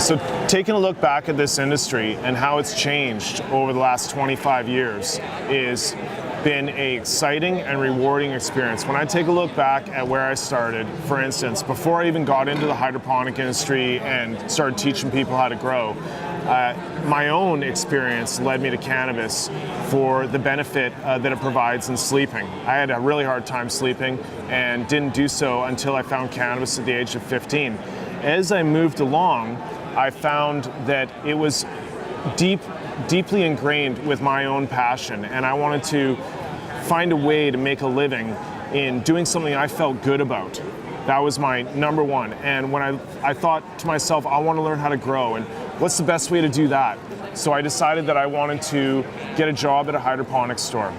So taking a look back at this industry and how it's changed over the last 25 years is been an exciting and rewarding experience. When I take a look back at where I started, for instance, before I even got into the hydroponic industry and started teaching people how to grow, my own experience led me to cannabis for the benefit that it provides in sleeping. I had a really hard time sleeping and didn't do so until I found cannabis at the age of 15. As I moved along, I found that it was deeply ingrained with my own passion, and I wanted to find a way to make a living in doing something I felt good about. That was my number one. And when I thought to myself, I want to learn how to grow, and what's the best way to do that? So I decided that I wanted to get a job at a hydroponic store.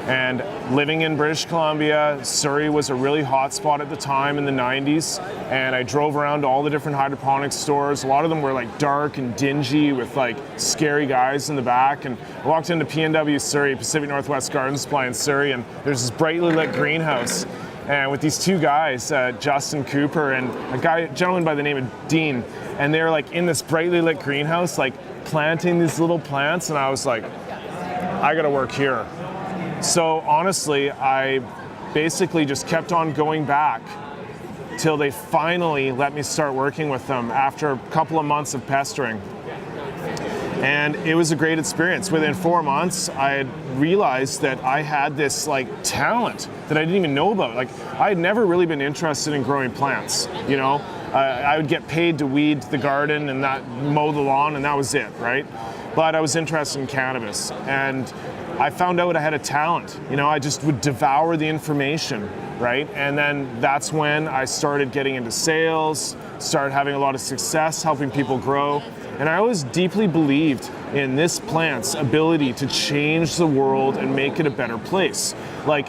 And living in British Columbia, Surrey was a really hot spot at the time in the 90s, and I drove around to all the different hydroponic stores. A lot of them were like dark and dingy with like scary guys in the back, and I walked into P&W Surrey, Pacific Northwest Garden Supply in Surrey, and there's this brightly lit greenhouse, and with these two guys, Justin Cooper and a gentleman by the name of Dean, and they're like in this brightly lit greenhouse, like planting these little plants, and I was like, I gotta work here. So honestly, I basically just kept on going back till they finally let me start working with them after a couple of months of pestering. And it was a great experience. Within 4 months, I had realized that I had this like talent that I didn't even know about. Like, I had never really been interested in growing plants, you know? I would get paid to weed the garden and mow the lawn, and that was it, right? But I was interested in cannabis, and I found out I had a talent. You know, I just would devour the information, right? And then that's when I started getting into sales, started having a lot of success, helping people grow. And I always deeply believed in this plant's ability to change the world and make it a better place. Like,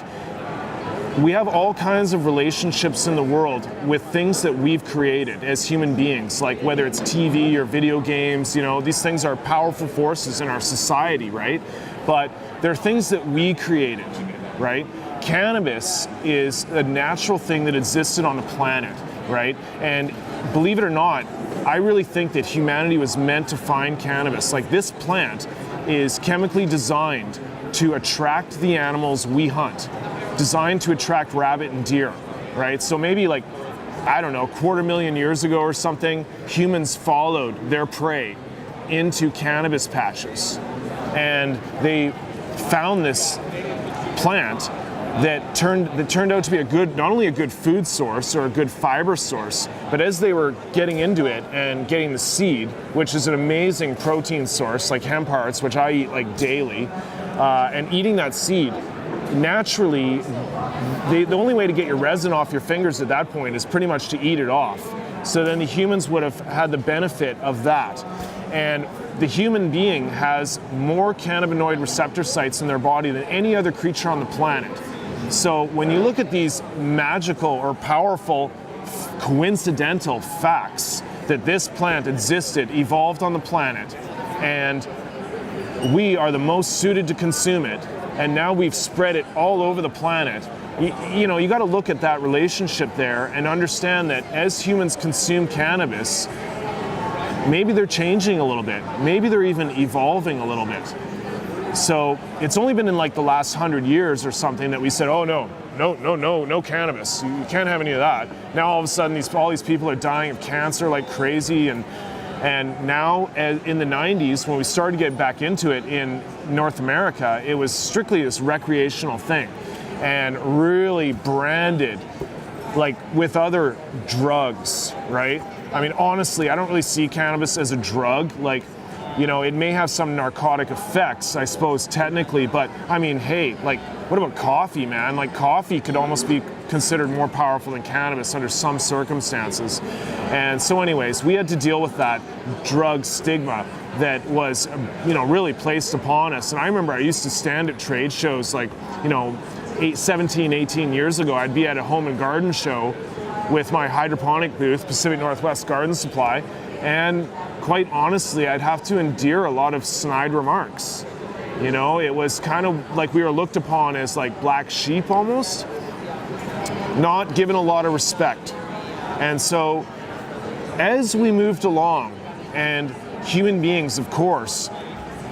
we have all kinds of relationships in the world with things that we've created as human beings, like whether it's TV or video games, you know, these things are powerful forces in our society, right? But they're things that we created, right? Cannabis is a natural thing that existed on the planet, right? And believe it or not, I really think that humanity was meant to find cannabis. Like, this plant is chemically designed to attract the animals we hunt, designed to attract rabbit and deer, right? So maybe like, I don't know, 250,000 years ago or something, humans followed their prey into cannabis patches. And they found this plant that turned out to be not only a good food source or a good fiber source, but as they were getting into it and getting the seed, which is an amazing protein source, like hemp hearts, which I eat like daily, and eating that seed, naturally, the only way to get your resin off your fingers at that point is pretty much to eat it off. So then the humans would have had the benefit of that. And the human being has more cannabinoid receptor sites in their body than any other creature on the planet. So when you look at these magical or powerful coincidental facts that this plant existed, evolved on the planet, and we are the most suited to consume it, and now we've spread it all over the planet, you know, you got to look at that relationship there and understand that as humans consume cannabis, maybe they're changing a little bit. Maybe they're even evolving a little bit. So it's only been in like the last 100 years or something that we said, oh no cannabis. You can't have any of that. Now all of a sudden all these people are dying of cancer like crazy. And now in the 90s, when we started to get back into it in North America, it was strictly this recreational thing and really branded like with other drugs, right? I mean, honestly, I don't really see cannabis as a drug. Like, you know, it may have some narcotic effects, I suppose, technically, but I mean, hey, like, what about coffee, man? Like, coffee could almost be considered more powerful than cannabis under some circumstances. And so anyways, we had to deal with that drug stigma that was, you know, really placed upon us. And I remember I used to stand at trade shows like, you know, 17, 18 years ago. I'd be at a home and garden show with my hydroponic booth, Pacific Northwest Garden Supply, and quite honestly, I'd have to endure a lot of snide remarks. You know, it was kind of like we were looked upon as like black sheep almost, not given a lot of respect. And so as we moved along, and human beings, of course,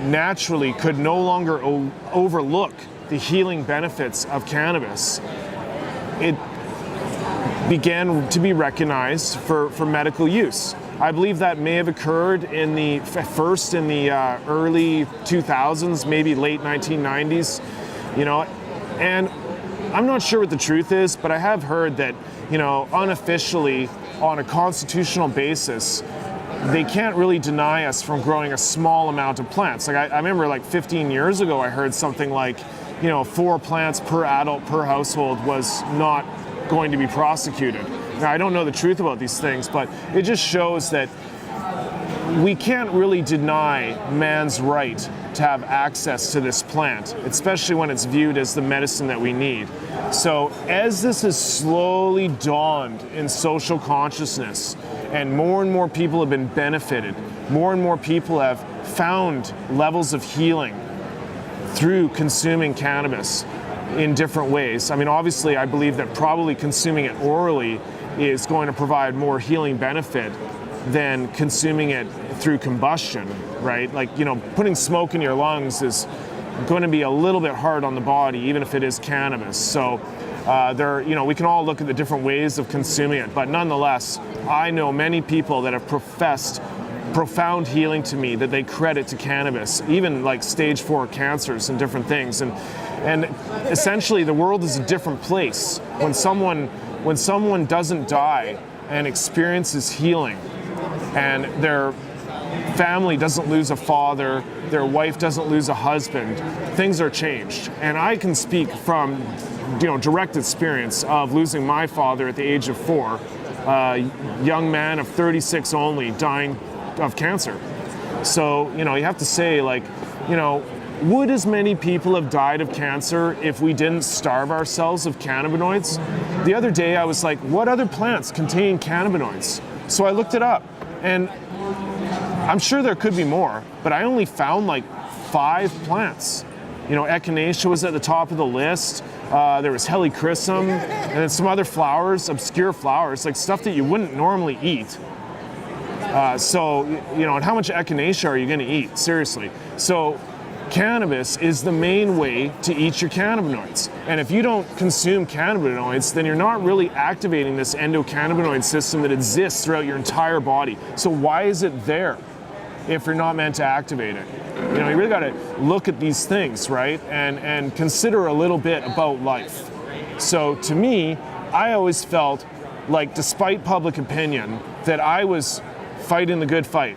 naturally could no longer overlook the healing benefits of cannabis, it began to be recognized for medical use. I believe that may have occurred in the early 2000s, maybe late 1990s, and I'm not sure what the truth is, but I have heard that, unofficially, on a constitutional basis, they can't really deny us from growing a small amount of plants. Like I remember 15 years ago, I heard something like, 4 plants per adult per household was not going to be prosecuted. Now, I don't know the truth about these things, but it just shows that we can't really deny man's right to have access to this plant, especially when it's viewed as the medicine that we need. So as this has slowly dawned in social consciousness, and more people have been benefited, more and more people have found levels of healing through consuming cannabis in different ways. I mean, obviously, I believe that probably consuming it orally is going to provide more healing benefit than consuming it through combustion, right? Putting smoke in your lungs is going to be a little bit hard on the body, even if it is cannabis. So we can all look at the different ways of consuming it, but nonetheless, I know many people that have professed profound healing to me that they credit to cannabis, even stage 4 cancers and different things. And essentially, the world is a different place when someone doesn't die and experiences healing, and their family doesn't lose a father, their wife doesn't lose a husband, things are changed. And I can speak from direct experience of losing my father at the age of 4, a young man of 36 only, dying of cancer. So, you have to say, would as many people have died of cancer if we didn't starve ourselves of cannabinoids? The other day I was like, what other plants contain cannabinoids? So I looked it up, and I'm sure there could be more, but I only found 5 plants. Echinacea was at the top of the list. There was helichrysum, and then some other flowers, obscure flowers, stuff that you wouldn't normally eat. And how much echinacea are you going to eat? Seriously. So cannabis is the main way to eat your cannabinoids. And if you don't consume cannabinoids, then you're not really activating this endocannabinoid system that exists throughout your entire body. So why is it there if you're not meant to activate it? You really got to look at these things, right? And consider a little bit about life. So to me, I always felt like, despite public opinion, that I was fighting the good fight.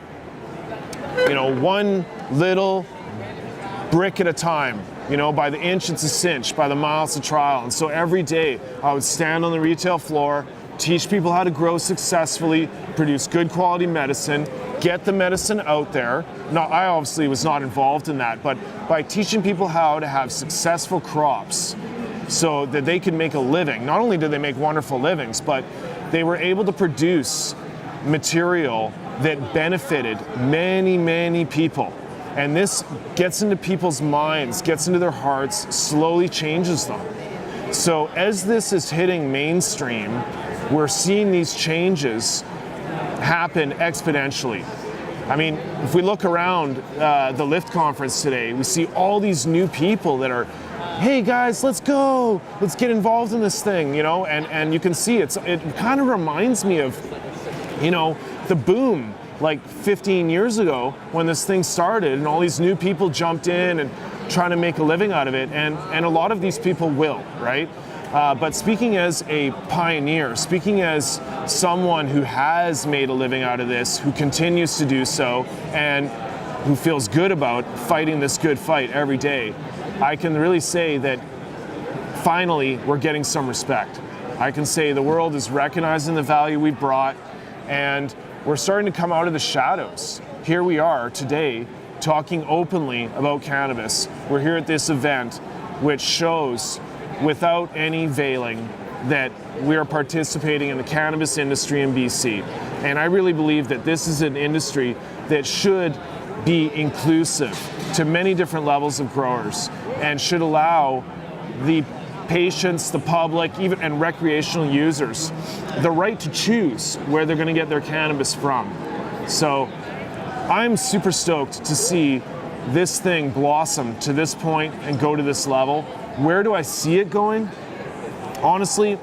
One little brick at a time, by the inch it's a cinch, by the mile it's a trial. And so every day I would stand on the retail floor, teach people how to grow successfully, produce good quality medicine, get the medicine out there. Now, I obviously was not involved in that, but by teaching people how to have successful crops so that they could make a living. Not only did they make wonderful livings, but they were able to produce material that benefited many people. And this gets into people's minds, gets into their hearts, slowly changes them. So as this is hitting mainstream, we're seeing these changes happen exponentially. I mean, if we look around the Lift conference today, we see all these new people that are, hey guys, let's go, let's get involved in this thing, and you can see it kind of reminds me of, the boom 15 years ago when this thing started and all these new people jumped in and trying to make a living out of it, and a lot of these people will, right? But speaking as a pioneer, speaking as someone who has made a living out of this, who continues to do so, and who feels good about fighting this good fight every day, I can really say that finally we're getting some respect. I can say the world is recognizing the value we brought, and we're starting to come out of the shadows. Here we are today talking openly about cannabis. We're here at this event, which shows without any veiling that we are participating in the cannabis industry in BC. And I really believe that this is an industry that should be inclusive to many different levels of growers and should allow the patients, the public, even and recreational users the right to choose where they're going to get their cannabis from. So I'm super stoked to see this thing blossom to this point and go to this level. Where do I see it going? Honestly,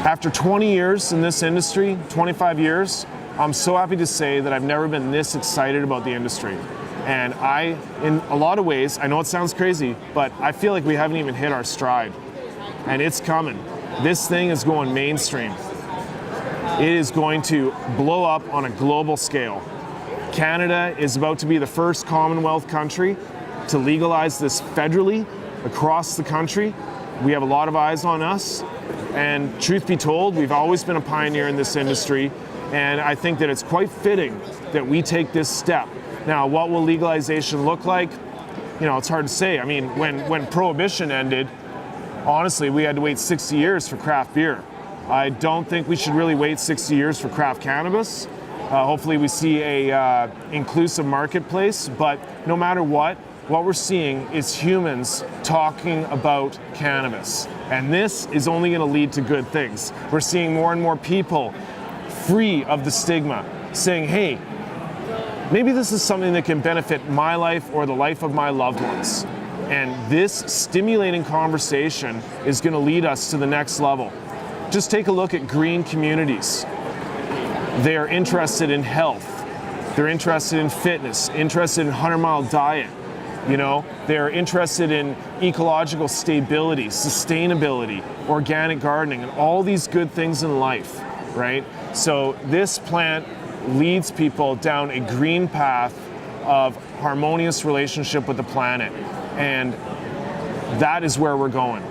after 20 years in this industry, 25 years, I'm so happy to say that I've never been this excited about the industry. And in a lot of ways, I know it sounds crazy, but I feel like we haven't even hit our stride. And it's coming. This thing is going mainstream. It is going to blow up on a global scale. Canada is about to be the first Commonwealth country to legalize this federally across the country. We have a lot of eyes on us. And truth be told, we've always been a pioneer in this industry. And I think that it's quite fitting that we take this step. Now, what will legalization look like? You know, it's hard to say. I mean, when Prohibition ended, honestly, we had to wait 60 years for craft beer. I don't think we should really wait 60 years for craft cannabis. Hopefully we see a inclusive marketplace, but no matter what we're seeing is humans talking about cannabis. And this is only gonna lead to good things. We're seeing more and more people free of the stigma, saying, hey, maybe this is something that can benefit my life or the life of my loved ones. And this stimulating conversation is gonna lead us to the next level. Just take a look at green communities. They are interested in health. They're interested in fitness, interested in 100-mile diet. You know, they're interested in ecological stability, sustainability, organic gardening, and all these good things in life, right? So this plant leads people down a green path of harmonious relationship with the planet. And that is where we're going.